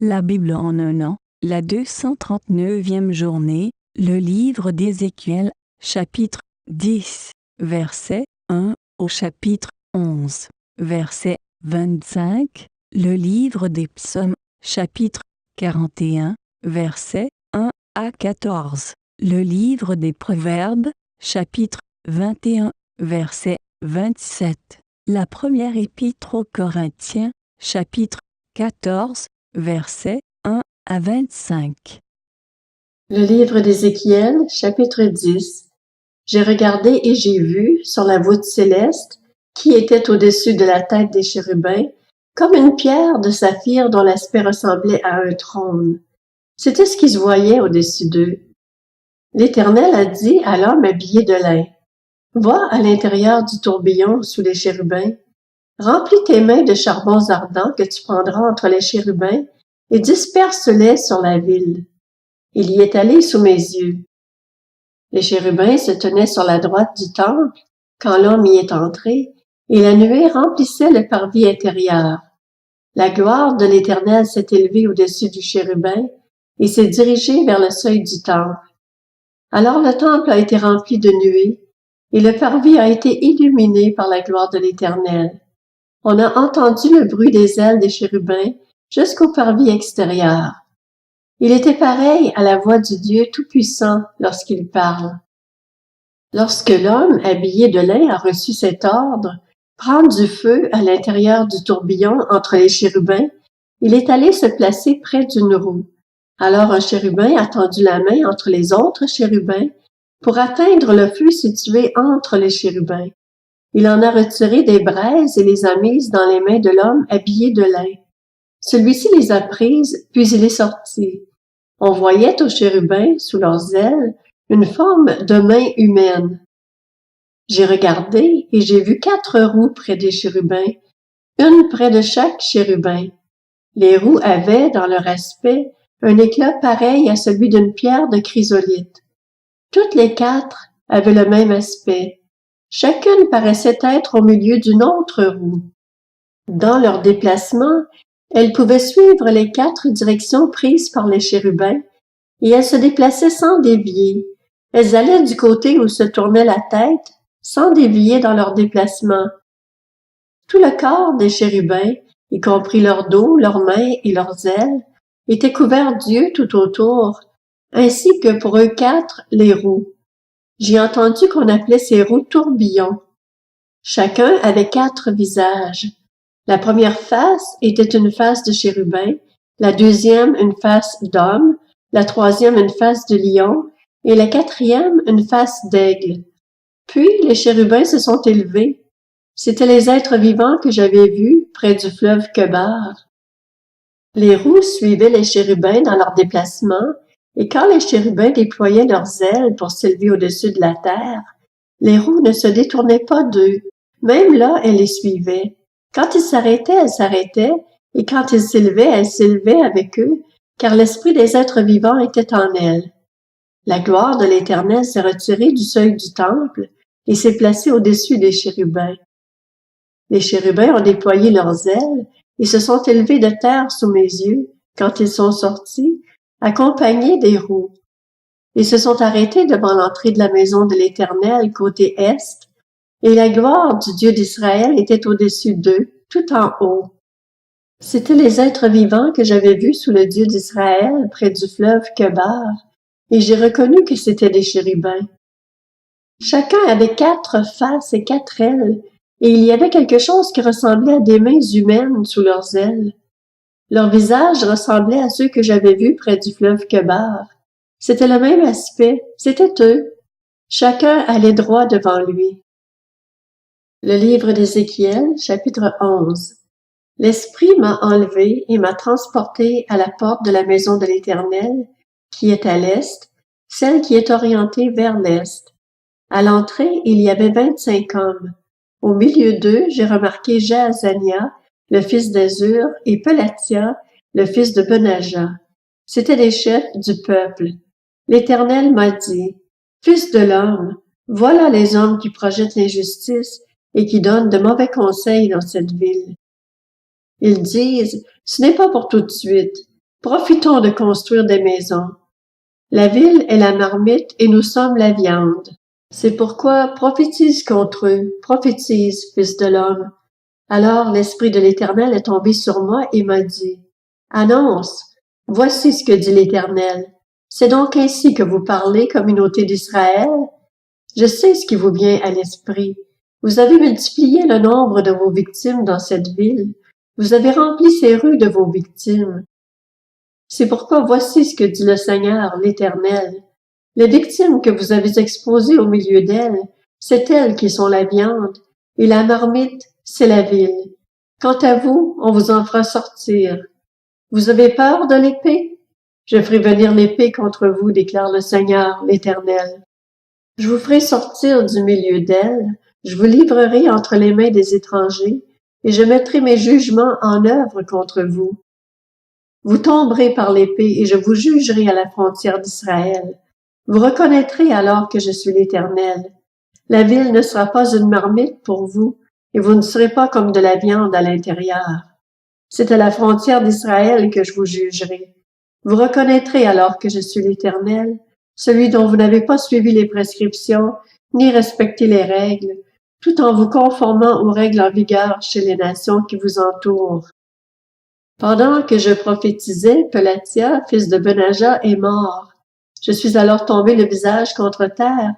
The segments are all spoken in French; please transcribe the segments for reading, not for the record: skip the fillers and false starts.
La Bible en un an, la 239e journée, le livre d'Ézéchiel, chapitre 10, verset 1 au chapitre 11, verset 25, le livre des psaumes, chapitre 41, verset 1 à 14, le livre des proverbes, chapitre 21, verset 27, la première épître aux Corinthiens, chapitre 14, versets 1 à 25. Le livre d'Ézéchiel, chapitre 10. J'ai regardé et j'ai vu, sur la voûte céleste, qui était au-dessus de la tête des chérubins, comme une pierre de saphir dont l'aspect ressemblait à un trône. C'était ce qui se voyait au-dessus d'eux. L'Éternel a dit à l'homme habillé de lin, « Va à l'intérieur du tourbillon sous les chérubins. Remplis tes mains de charbons ardents que tu prendras entre les chérubins et disperse-les sur la ville. » Il y est allé sous mes yeux. Les chérubins se tenaient sur la droite du temple quand l'homme y est entré, et la nuée remplissait le parvis intérieur. La gloire de l'Éternel s'est élevée au-dessus du chérubin et s'est dirigée vers le seuil du temple. Alors le temple a été rempli de nuées, et le parvis a été illuminé par la gloire de l'Éternel. On a entendu le bruit des ailes des chérubins jusqu'au parvis extérieur. Il était pareil à la voix du Dieu Tout-Puissant lorsqu'il parle. Lorsque l'homme habillé de lin a reçu cet ordre, prendre du feu à l'intérieur du tourbillon entre les chérubins, il est allé se placer près d'une roue. Alors un chérubin a tendu la main entre les autres chérubins pour atteindre le feu situé entre les chérubins. Il en a retiré des braises et les a mises dans les mains de l'homme habillé de lin. Celui-ci les a prises, puis il est sorti. On voyait aux chérubins, sous leurs ailes, une forme de main humaine. J'ai regardé et j'ai vu 4 roues près des chérubins, une près de chaque chérubin. Les roues avaient, dans leur aspect, un éclat pareil à celui d'une pierre de chrysolite. Toutes les 4 avaient le même aspect. Chacune paraissait être au milieu d'une autre roue. Dans leur déplacement, elles pouvaient suivre les 4 directions prises par les chérubins, et elles se déplaçaient sans dévier. Elles allaient du côté où se tournait la tête, sans dévier dans leur déplacement. Tout le corps des chérubins, y compris leur dos, leurs mains et leurs ailes, était couvert d'yeux tout autour, ainsi que pour eux 4 les roues. J'ai entendu qu'on appelait ces roues tourbillons. Chacun avait 4 visages. La première face était une face de chérubin, la deuxième une face d'homme, la troisième une face de lion, et la quatrième une face d'aigle. Puis les chérubins se sont élevés. C'étaient les êtres vivants que j'avais vus près du fleuve Kebar. Les roues suivaient les chérubins dans leur déplacement, et quand les chérubins déployaient leurs ailes pour s'élever au-dessus de la terre, les roues ne se détournaient pas d'eux. Même là, elles les suivaient. Quand ils s'arrêtaient, elles s'arrêtaient, et quand ils s'élevaient, elles s'élevaient avec eux, car l'esprit des êtres vivants était en elles. La gloire de l'Éternel s'est retirée du seuil du temple et s'est placée au-dessus des chérubins. Les chérubins ont déployé leurs ailes et se sont élevés de terre sous mes yeux quand ils sont sortis, accompagnés des roues. Ils se sont arrêtés devant l'entrée de la maison de l'Éternel côté est, et la gloire du Dieu d'Israël était au-dessus d'eux, tout en haut. C'étaient les êtres vivants que j'avais vus sous le Dieu d'Israël près du fleuve Kebar, et j'ai reconnu que c'étaient des chérubins. Chacun avait 4 faces et 4 ailes, et il y avait quelque chose qui ressemblait à des mains humaines sous leurs ailes. Leurs visages ressemblaient à ceux que j'avais vus près du fleuve Kebar. C'était le même aspect, c'était eux. Chacun allait droit devant lui. Le livre d'Ézéchiel, chapitre 11. L'Esprit m'a enlevé et m'a transporté à la porte de la maison de l'Éternel, qui est à l'est, celle qui est orientée vers l'est. À l'entrée, il y avait 25 hommes. Au milieu d'eux, j'ai remarqué Jaazania, le fils d'Azur, et Pelatia, le fils de Benaja. C'étaient des chefs du peuple. L'Éternel m'a dit, « Fils de l'homme, voilà les hommes qui projettent l'injustice et qui donnent de mauvais conseils dans cette ville. Ils disent, ce n'est pas pour tout de suite. Profitons de construire des maisons. La ville est la marmite et nous sommes la viande. C'est pourquoi prophétise contre eux, prophétise, fils de l'homme. Alors l'Esprit de l'Éternel est tombé sur moi et m'a dit, annonce, voici ce que dit l'Éternel. C'est donc ainsi que vous parlez, communauté d'Israël? Je sais ce qui vous vient à l'esprit. Vous avez multiplié le nombre de vos victimes dans cette ville. Vous avez rempli ses rues de vos victimes. C'est pourquoi voici ce que dit le Seigneur, l'Éternel. Les victimes que vous avez exposées au milieu d'elles, c'est elles qui sont la viande, et la marmite, c'est la ville. Quant à vous, on vous en fera sortir. Vous avez peur de l'épée? Je ferai venir l'épée contre vous, déclare le Seigneur, l'Éternel. Je vous ferai sortir du milieu d'elle, je vous livrerai entre les mains des étrangers, et je mettrai mes jugements en œuvre contre vous. Vous tomberez par l'épée, et je vous jugerai à la frontière d'Israël. Vous reconnaîtrez alors que je suis l'Éternel. La ville ne sera pas une marmite pour vous, et vous ne serez pas comme de la viande à l'intérieur. C'est à la frontière d'Israël que je vous jugerai. Vous reconnaîtrez alors que je suis l'Éternel, celui dont vous n'avez pas suivi les prescriptions, ni respecté les règles, tout en vous conformant aux règles en vigueur chez les nations qui vous entourent. Pendant que je prophétisais, Pelatia, fils de Benaja, est mort. Je suis alors tombé le visage contre terre,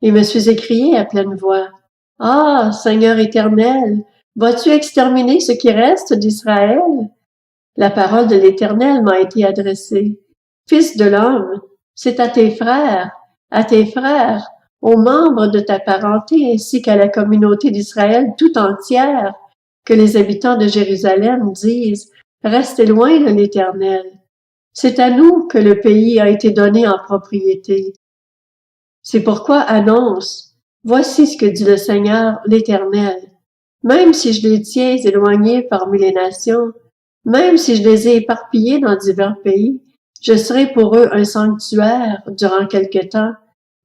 et me suis écrié à pleine voix, « Ah, Seigneur éternel, vas-tu exterminer ce qui reste d'Israël? » La parole de l'Éternel m'a été adressée. « Fils de l'homme, c'est à tes frères, aux membres de ta parenté ainsi qu'à la communauté d'Israël tout entière, que les habitants de Jérusalem disent, « Restez loin de l'Éternel. » C'est à nous que le pays a été donné en propriété. C'est pourquoi annonce, voici ce que dit le Seigneur, l'Éternel. Même si je les tiens éloignés parmi les nations, même si je les ai éparpillés dans divers pays, je serai pour eux un sanctuaire durant quelque temps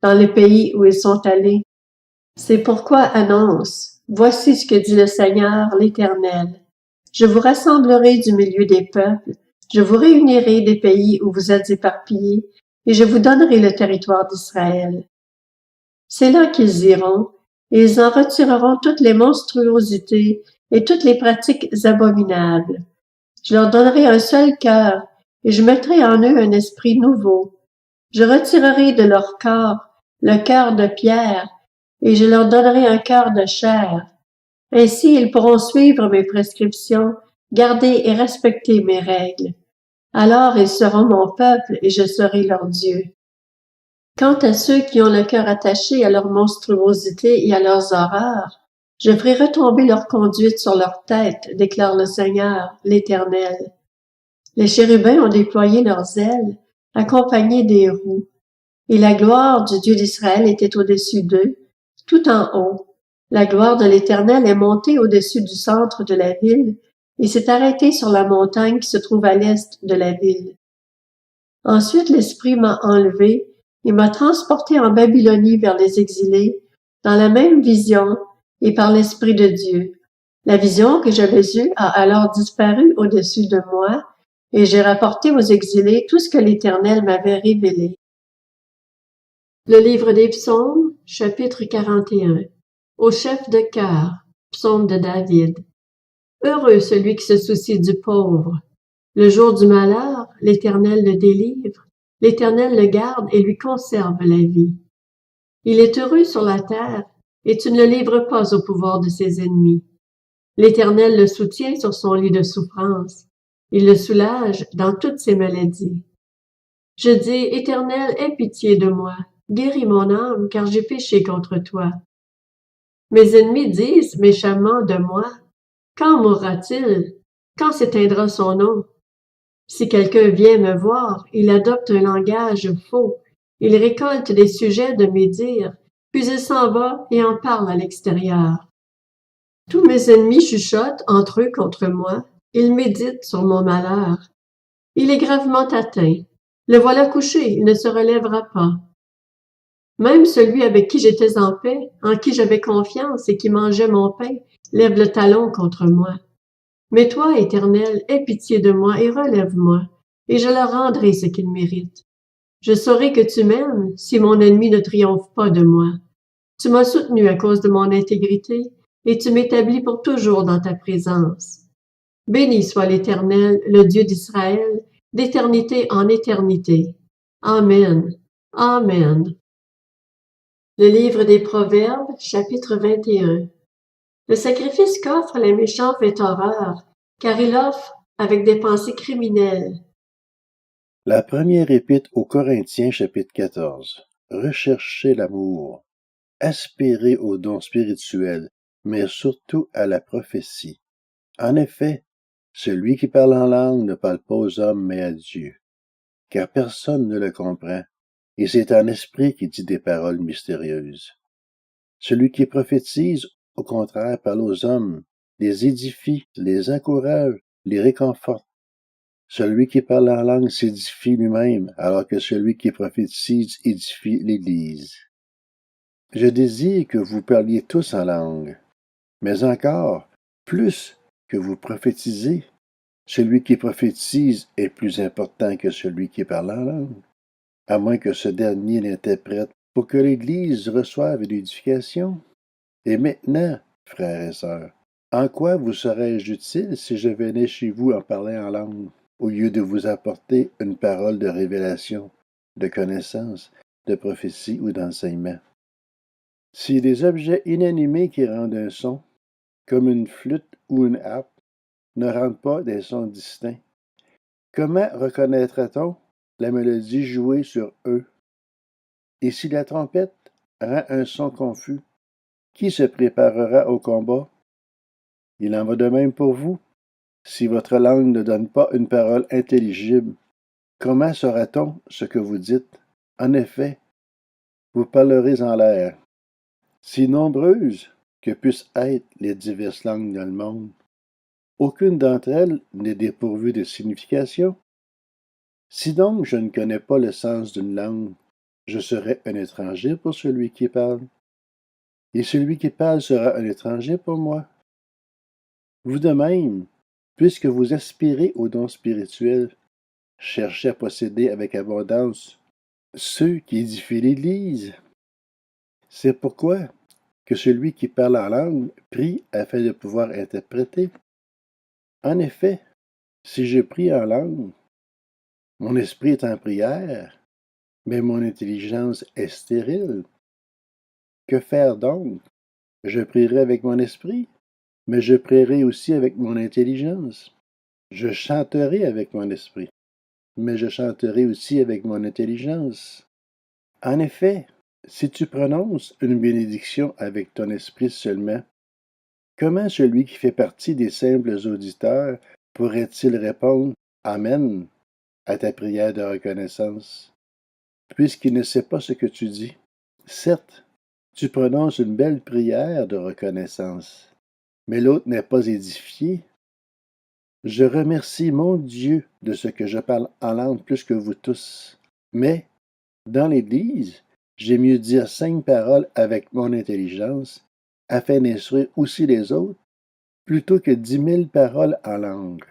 dans les pays où ils sont allés. C'est pourquoi annonce, voici ce que dit le Seigneur, l'Éternel. Je vous rassemblerai du milieu des peuples, je vous réunirai des pays où vous êtes éparpillés, et je vous donnerai le territoire d'Israël. C'est là qu'ils iront, et ils en retireront toutes les monstruosités et toutes les pratiques abominables. Je leur donnerai un seul cœur, et je mettrai en eux un esprit nouveau. Je retirerai de leur corps le cœur de pierre, et je leur donnerai un cœur de chair. Ainsi ils pourront suivre mes prescriptions, garder et respecter mes règles. Alors ils seront mon peuple, et je serai leur Dieu. Quant à ceux qui ont le cœur attaché à leur monstruosité et à leurs horreurs, je ferai retomber leur conduite sur leur tête, déclare le Seigneur, l'Éternel. Les chérubins ont déployé leurs ailes, accompagnés des roues, et la gloire du Dieu d'Israël était au-dessus d'eux, tout en haut. La gloire de l'Éternel est montée au-dessus du centre de la ville, et s'est arrêtée sur la montagne qui se trouve à l'est de la ville. Ensuite l'Esprit m'a enlevé, et m'a transporté en Babylonie vers les exilés, dans la même vision et par l'Esprit de Dieu. La vision que j'avais eue a alors disparu au-dessus de moi, et j'ai rapporté aux exilés tout ce que l'Éternel m'avait révélé. Le livre des Psaumes, chapitre 41. Au chef de chœur, psaume de David. Heureux celui qui se soucie du pauvre. Le jour du malheur, l'Éternel le délivre. L'Éternel le garde et lui conserve la vie. Il est heureux sur la terre, et tu ne le livres pas au pouvoir de ses ennemis. L'Éternel le soutient sur son lit de souffrance. Il le soulage dans toutes ses maladies. Je dis, Éternel, aie pitié de moi. Guéris mon âme, car j'ai péché contre toi. Mes ennemis disent méchamment de moi, quand mourra-t-il? Quand s'éteindra son nom? Si quelqu'un vient me voir, il adopte un langage faux. Il récolte des sujets de mes dires, puis il s'en va et en parle à l'extérieur. Tous mes ennemis chuchotent entre eux contre moi. Ils méditent sur mon malheur. Il est gravement atteint. Le voilà couché, il ne se relèvera pas. Même celui avec qui j'étais en paix, en qui j'avais confiance et qui mangeait mon pain, lève le talon contre moi. Mais toi, Éternel, aie pitié de moi et relève-moi. et je leur rendrai ce qu'ils méritent. Je saurai que tu m'aimes si mon ennemi ne triomphe pas de moi. Tu m'as soutenu à cause de mon intégrité, et tu m'établis pour toujours dans ta présence. Béni soit l'Éternel, le Dieu d'Israël, d'éternité en éternité. Amen. Amen. Le livre des Proverbes, chapitre 21. Le sacrifice qu'offre les méchants fait horreur, car il offre avec des pensées criminelles. La première épître aux Corinthiens, chapitre 14. Recherchez l'amour, aspirez aux dons spirituels, mais surtout à la prophétie. En effet, celui qui parle en langue ne parle pas aux hommes, mais à Dieu, car personne ne le comprend, et c'est un esprit qui dit des paroles mystérieuses. Celui qui prophétise, au contraire, parle aux hommes, les édifie, les encourage, les réconforte. Celui qui parle en langue s'édifie lui-même, alors que celui qui prophétise édifie l'Église. Je désire que vous parliez tous en langue, mais encore plus que vous prophétisez. Celui qui prophétise est plus important que celui qui parle en langue, à moins que ce dernier l'interprète pour que l'Église reçoive une édification. Et maintenant, frères et sœurs, en quoi vous serais-je utile si je venais chez vous en parlant en langue, au lieu de vous apporter une parole de révélation, de connaissance, de prophétie ou d'enseignement? Si des objets inanimés qui rendent un son, comme une flûte ou une harpe, ne rendent pas des sons distincts, comment reconnaîtra-t-on la mélodie jouée sur eux? Et si la trompette rend un son confus, qui se préparera au combat? Il en va de même pour vous. Si votre langue ne donne pas une parole intelligible, comment saura-t-on ce que vous dites? En effet, vous parlerez en l'air. Si nombreuses que puissent être les diverses langues dans le monde, aucune d'entre elles n'est dépourvue de signification. Si donc je ne connais pas le sens d'une langue, je serai un étranger pour celui qui parle, et celui qui parle sera un étranger pour moi. Vous de même, puisque vous aspirez aux dons spirituels, cherchez à posséder avec abondance ceux qui édifient l'Église. C'est pourquoi que celui qui parle en langue prie afin de pouvoir interpréter. En effet, si je prie en langue, mon esprit est en prière, mais mon intelligence est stérile. Que faire donc? Je prierai avec mon esprit, mais je prierai aussi avec mon intelligence. Je chanterai avec mon esprit, mais je chanterai aussi avec mon intelligence. En effet, si tu prononces une bénédiction avec ton esprit seulement, comment celui qui fait partie des simples auditeurs pourrait-il répondre Amen à ta prière de reconnaissance, puisqu'il ne sait pas ce que tu dis? Certes, tu prononces une belle prière de reconnaissance, mais l'autre n'est pas édifié. Je remercie mon Dieu de ce que je parle en langue plus que vous tous, mais dans l'Église, j'ai mieux dire 5 paroles avec mon intelligence, afin d'instruire aussi les autres, plutôt que 10 000 paroles en langue.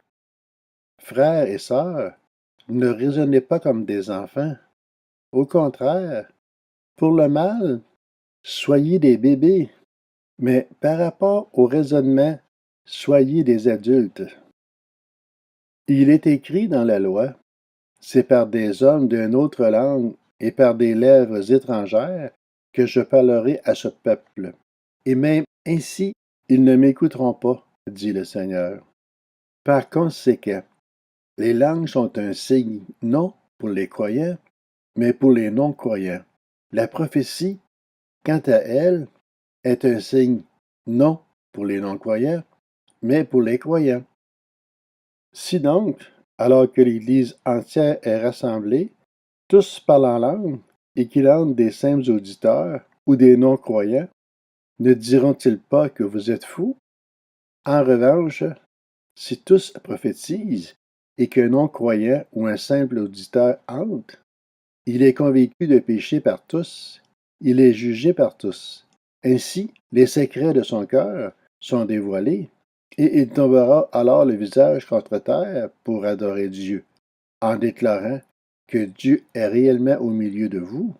Frères et sœurs, ne raisonnez pas comme des enfants. Au contraire, pour le mal, soyez des bébés, mais par rapport au raisonnement, soyez des adultes. Il est écrit dans la loi, c'est par des hommes d'une autre langue et par des lèvres étrangères que je parlerai à ce peuple. Et même ainsi, ils ne m'écouteront pas, dit le Seigneur. Par conséquent, les langues sont un signe non pour les croyants, mais pour les non-croyants. La prophétie, quant à elle, est un signe non pour les non-croyants, mais pour les croyants. Si donc, alors que l'Église entière est rassemblée, tous parlent en langue, et qu'il entre des simples auditeurs ou des non-croyants, ne diront-ils pas que vous êtes fous? En revanche, si tous prophétisent et qu'un non-croyant ou un simple auditeur entre, il est convaincu de péché par tous, il est jugé par tous. Ainsi, les secrets de son cœur sont dévoilés, et il tombera alors le visage contre terre pour adorer Dieu, en déclarant que Dieu est réellement au milieu de vous?